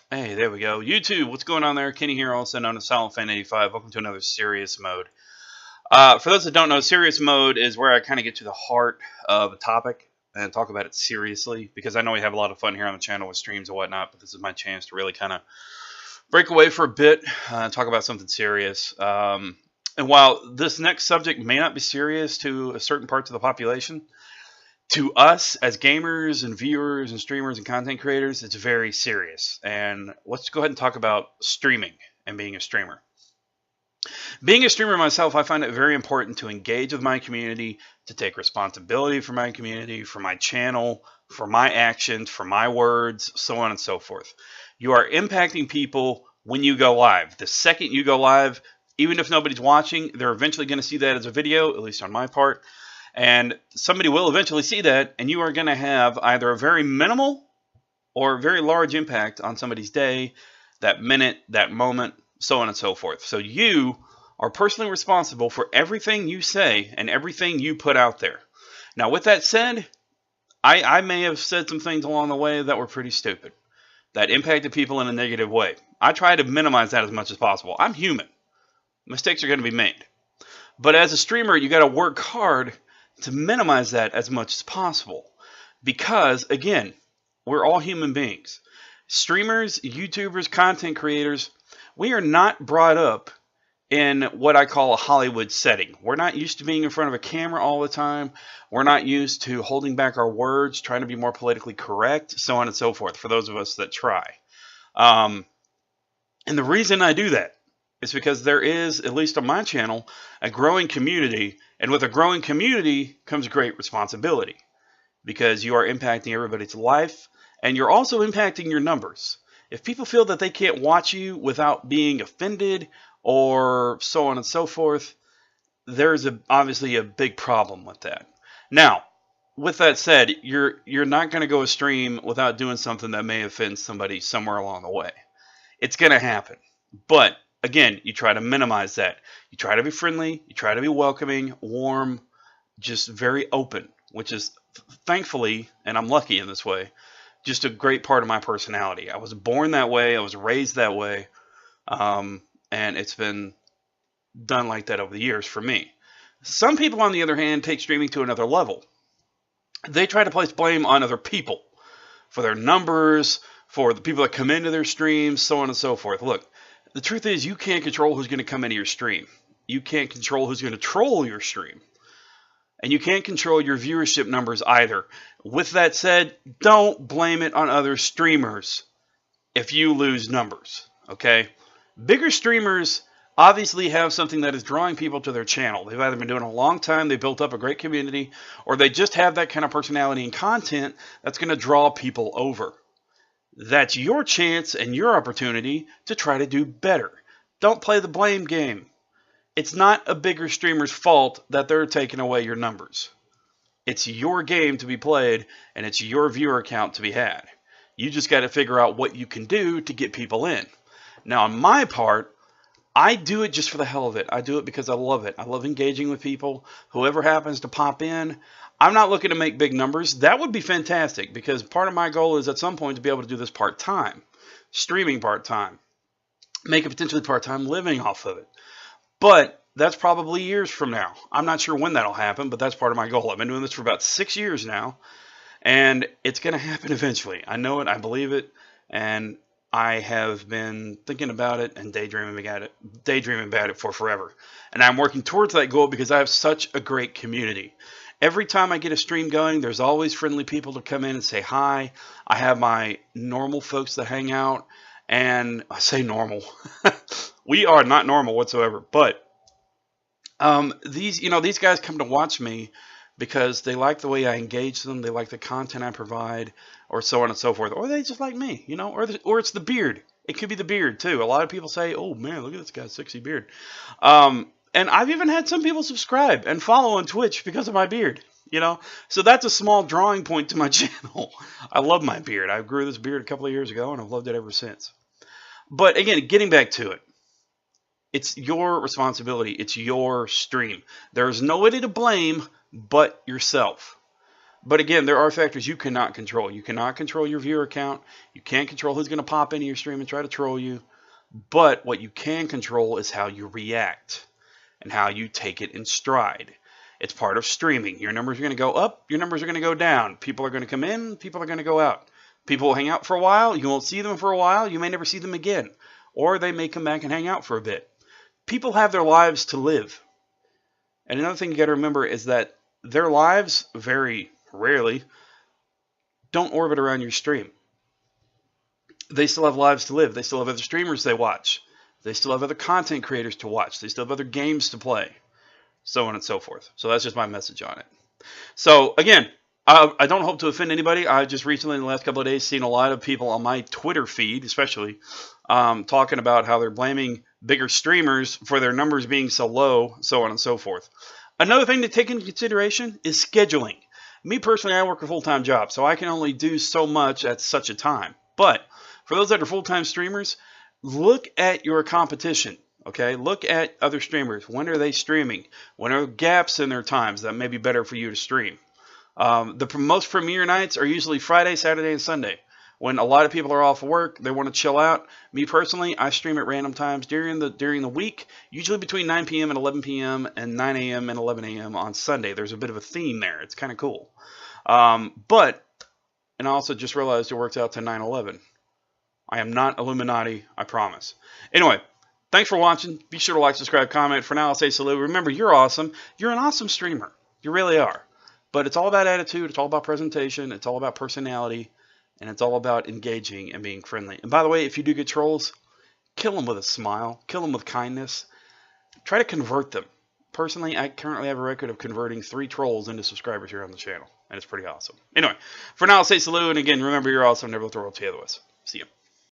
Hey, there we go. YouTube, what's going on there? Kenny here, also known as SilentFan85. Welcome to another serious mode. For those that don't know, serious mode is where I kind of get to the heart of a topic and talk about it seriously, because I know we have a lot of fun here on the channel with streams and whatnot, but this is my chance to really kind of break away for a bit and talk about something serious. And while this next subject may not be serious to a certain parts of the population, to us as gamers and viewers and streamers and content creators, it's very serious. And let's go ahead and talk about streaming and being a streamer. Being a streamer myself, I find it very important to engage with my community, to take responsibility for my community, for my channel, for my actions, for my words, so on and so forth. You are impacting people when you go live. The second you go live, even if nobody's watching, they're eventually going to see that as a video, at least on my part. And somebody will eventually see that, and you are going to have either a very minimal or very large impact on somebody's day, that minute, that moment, so on and so forth. So you are personally responsible for everything you say and everything you put out there. Now, with that said, I may have said some things along the way that were pretty stupid, that impacted people in a negative way. I try to minimize that as much as possible. I'm human. Mistakes are going to be made. But as a streamer, you got to work hard to minimize that as much as possible, because again, we're all human beings. Streamers, YouTubers, content creators, we are not brought up in what I call a Hollywood setting. We're not used to being in front of a camera all the time. We're not used to holding back our words, trying to be more politically correct, so on and so forth, for those of us that try. And the reason I do that is because there is, at least on my channel, a growing community. And with a growing community comes great responsibility, because you are impacting everybody's life, and you're also impacting your numbers. If people feel that they can't watch you without being offended or so on and so forth, there's obviously a big problem with that. Now, with that said, you're not going to go a stream without doing something that may offend somebody somewhere along the way. It's going to happen. But again, you try to minimize that. You try to be friendly. You try to be welcoming, warm, just very open, which is thankfully, and I'm lucky in this way, just a great part of my personality. I was born that way. I was raised that way. And it's been done like that over the years for me. Some people, on the other hand, take streaming to another level. They try to place blame on other people for their numbers, for the people that come into their streams, so on and so forth. Look, the truth is, you can't control who's going to come into your stream. You can't control who's going to troll your stream. And you can't control your viewership numbers either. With that said, don't blame it on other streamers if you lose numbers, okay? Bigger streamers obviously have something that is drawing people to their channel. They've either been doing it a long time, they built up a great community, or they just have that kind of personality and content that's going to draw people over. That's your chance and your opportunity to try to do better. Don't play the blame game. It's not a bigger streamer's fault that they're taking away your numbers. It's your game to be played, and it's your viewer count to be had. You just got to figure out what you can do to get people in. Now, on my part, I do it just for the hell of it. I do it because I love it. I love engaging with people. Whoever happens to pop in, I'm not looking to make big numbers. That would be fantastic, because part of my goal is at some point to be able to do this part-time, streaming part-time, make a potentially part-time living off of it. But that's probably years from now. I'm not sure when that'll happen, but that's part of my goal. I've been doing this for about 6 years now, and it's going to happen eventually. I know it. I believe it. And I have been thinking about it and daydreaming about it for forever. And I'm working towards that goal because I have such a great community. Every time I get a stream going, there's always friendly people to come in and say hi. I have my normal folks that hang out, and I say normal. We are not normal whatsoever, but these guys come to watch me because they like the way I engage them, they like the content I provide, or so on and so forth, or they just like me, or it's the beard. It could be the beard too. A lot of people say, "Oh man, look at this guy's sexy beard," and I've even had some people subscribe and follow on Twitch because of my beard. So that's a small drawing point to my channel. I love my beard. I grew this beard a couple of years ago, and I've loved it ever since. But again, getting back to it. It's your responsibility. It's your stream. There's nobody to blame but yourself. But again, there are factors you cannot control. You cannot control your viewer count. You can't control who's going to pop into your stream and try to troll you. But what you can control is how you react and how you take it in stride. It's part of streaming. Your numbers are going to go up. Your numbers are going to go down. People are going to come in. People are going to go out. People will hang out for a while. You won't see them for a while. You may never see them again. Or they may come back and hang out for a bit. People have their lives to live. And another thing you got to remember is that their lives, very rarely, don't orbit around your stream. They still have lives to live. They still have other streamers they watch. They still have other content creators to watch. They still have other games to play. So on and so forth. So that's just my message on it. So again, I don't hope to offend anybody. I just recently, in the last couple of days, seen a lot of people on my Twitter feed, especially, talking about how they're blaming bigger streamers for their numbers being so low, so on and so forth. Another thing to take into consideration is scheduling. Me personally, I work a full-time job, so I can only do so much at such a time. But for those that are full-time streamers, look at your competition. Okay, look at other streamers. When are they streaming? When are gaps in their times that may be better for you to stream? The most premiere nights are usually Friday, Saturday, and Sunday. When a lot of people are off work, they want to chill out. Me personally, I stream at random times during the week, usually between 9 p.m. and 11 p.m. and 9 a.m. and 11 a.m. on Sunday. There's a bit of a theme there. It's kind of cool. And I also just realized it works out to 9/11. I am not Illuminati, I promise. Anyway, thanks for watching. Be sure to like, subscribe, comment. For now, I'll say salute. Remember, you're awesome. You're an awesome streamer. You really are. But it's all about attitude. It's all about presentation. It's all about personality. And it's all about engaging and being friendly. And by the way, if you do get trolls, kill them with a smile. Kill them with kindness. Try to convert them. Personally, I currently have a record of converting 3 trolls into subscribers here on the channel. And it's pretty awesome. Anyway, for now, I'll say salute. And again, remember, you're awesome. Never let the world tear you otherwise. See ya.